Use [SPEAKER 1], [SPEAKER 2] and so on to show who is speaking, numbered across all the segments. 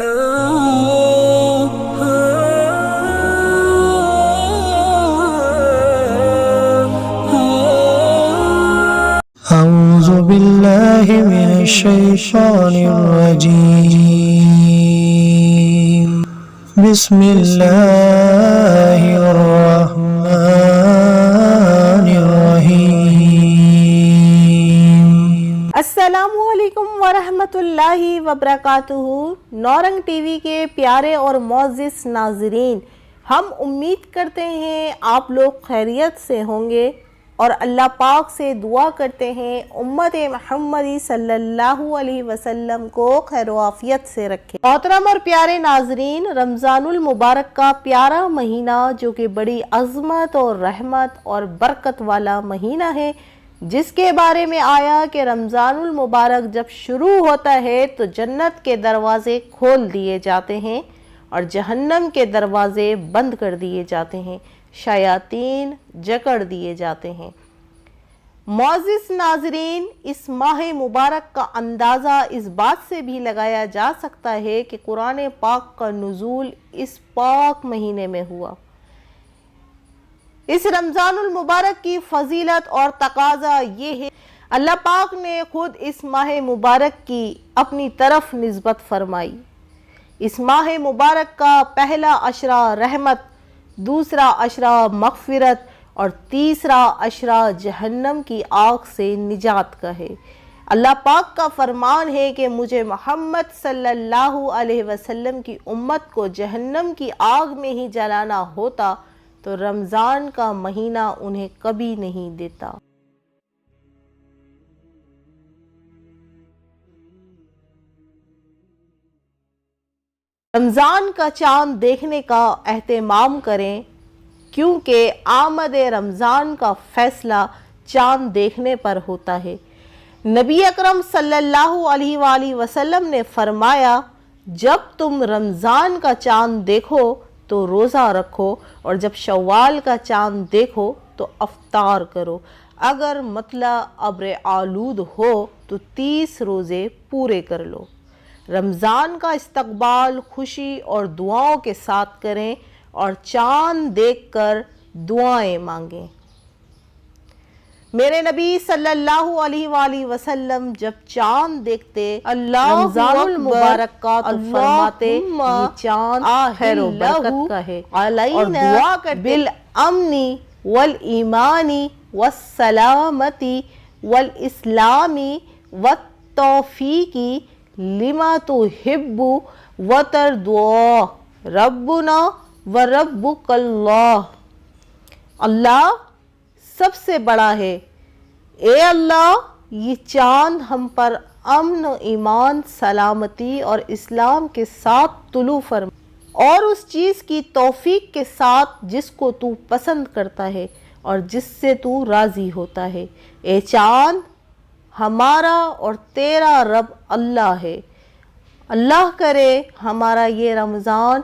[SPEAKER 1] أعوذ بالله من الشيطان الرجيم بسم الله الرحمن الرحيم
[SPEAKER 2] السلام علیکم ورحمۃ اللہ وبرکاتہ۔ نورنگ ٹی وی کے پیارے اور معزز ناظرین، ہم امید کرتے ہیں آپ لوگ خیریت سے ہوں گے اور اللہ پاک سے دعا کرتے ہیں امت محمدی صلی اللہ علیہ وسلم کو خیر و عافیت سے رکھے۔ محترم اور پیارے ناظرین، رمضان المبارک کا پیارا مہینہ جو کہ بڑی عظمت اور رحمت اور برکت والا مہینہ ہے، جس کے بارے میں آیا کہ رمضان المبارک جب شروع ہوتا ہے تو جنت کے دروازے کھول دیے جاتے ہیں اور جہنم کے دروازے بند کر دیے جاتے ہیں، شیاطین جکڑ دیے جاتے ہیں۔ معزز ناظرین، اس ماہ مبارک کا اندازہ اس بات سے بھی لگایا جا سکتا ہے کہ قرآن پاک کا نزول اس پاک مہینے میں ہوا۔ اس رمضان المبارک کی فضیلت اور تقاضا یہ ہے، اللہ پاک نے خود اس ماہ مبارک کی اپنی طرف نسبت فرمائی۔ اس ماہ مبارک کا پہلا عشرہ رحمت، دوسرا عشرہ مغفرت اور تیسرا عشرہ جہنم کی آگ سے نجات کا ہے۔ اللہ پاک کا فرمان ہے کہ مجھے محمد صلی اللہ علیہ وسلم کی امت کو جہنم کی آگ میں ہی جلانا ہوتا تو رمضان کا مہینہ انہیں کبھی نہیں دیتا۔ رمضان کا چاند دیکھنے کا اہتمام کریں، کیونکہ آمد رمضان کا فیصلہ چاند دیکھنے پر ہوتا ہے۔ نبی اکرم صلی اللہ علیہ وآلہ وسلم نے فرمایا، جب تم رمضان کا چاند دیکھو تو روزہ رکھو اور جب شوال کا چاند دیکھو تو افطار کرو، اگر مطلع ابر آلود ہو تو 30 روزے پورے کر لو۔ رمضان کا استقبال خوشی اور دعاؤں کے ساتھ کریں اور چاند دیکھ کر دعائیں مانگیں۔ میرے نبی صلی اللہ علیہ وآلہ وسلم جب چاند دیکھتے رمضان المبارک کا تو فرماتے، یہ چاند خیر و برکت کا ہے اور دعا کرتے بالامن والایمان والسلامت والاسلام والتوفیق لما تحب وترضى ربنا وربک اللہ۔ اللہ سب سے بڑا ہے، اے اللہ یہ چاند ہم پر امن و ایمان، سلامتی اور اسلام کے ساتھ طلوع فرما اور اس چیز کی توفیق کے ساتھ جس کو تو پسند کرتا ہے اور جس سے تو راضی ہوتا ہے۔ اے چاند، ہمارا اور تیرا رب اللہ ہے۔ اللہ کرے ہمارا یہ رمضان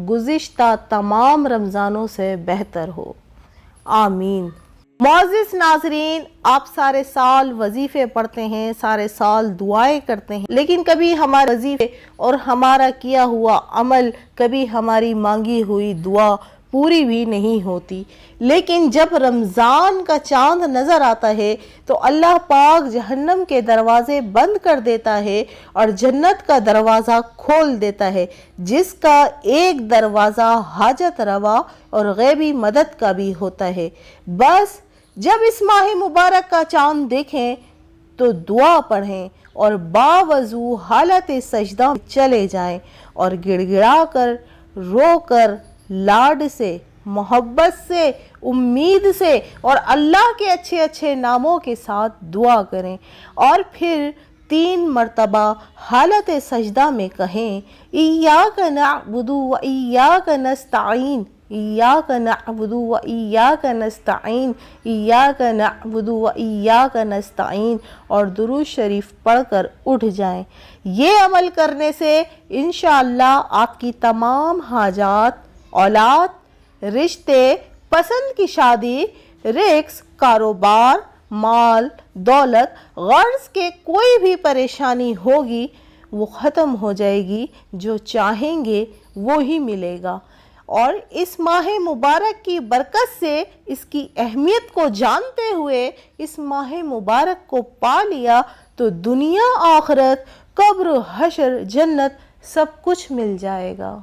[SPEAKER 2] گزشتہ تمام رمضانوں سے بہتر ہو، آمین۔ معزز ناظرین، آپ سارے سال وظیفے پڑھتے ہیں، سارے سال دعائیں کرتے ہیں، لیکن کبھی ہمارے وظیفے اور ہمارا کیا ہوا عمل، کبھی ہماری مانگی ہوئی دعا پوری بھی نہیں ہوتی۔ لیکن جب رمضان کا چاند نظر آتا ہے تو اللہ پاک جہنم کے دروازے بند کر دیتا ہے اور جنت کا دروازہ کھول دیتا ہے، جس کا ایک دروازہ حاجت روا اور غیبی مدد کا بھی ہوتا ہے۔ بس جب اس ماہ مبارک کا چاند دیکھیں تو دعا پڑھیں اور باوضو حالت سجدہ چلے جائیں اور گڑ گڑا کر، رو کر، لاڈ سے، محبت سے، امید سے اور اللہ کے اچھے اچھے ناموں کے ساتھ دعا کریں اور پھر 3 مرتبہ حالت سجدہ میں کہیں، ایاک نعبد و ایاک نستعین، ایاک نعبد و ایاک نستعین، ایاک نعبد و ایاک نستعین، اور درود شریف پڑھ کر اٹھ جائیں۔ یہ عمل کرنے سے انشاءاللہ آپ کی تمام حاجات، اولاد، رشتے، پسند کی شادی، رزق، کاروبار، مال، دولت، غرض کے کوئی بھی پریشانی ہوگی وہ ختم ہو جائے گی، جو چاہیں گے وہی ملے گا۔ اور اس ماہ مبارک کی برکت سے، اس کی اہمیت کو جانتے ہوئے اس ماہ مبارک کو پا لیا تو دنیا آخرت، قبر و حشر، جنت سب کچھ مل جائے گا۔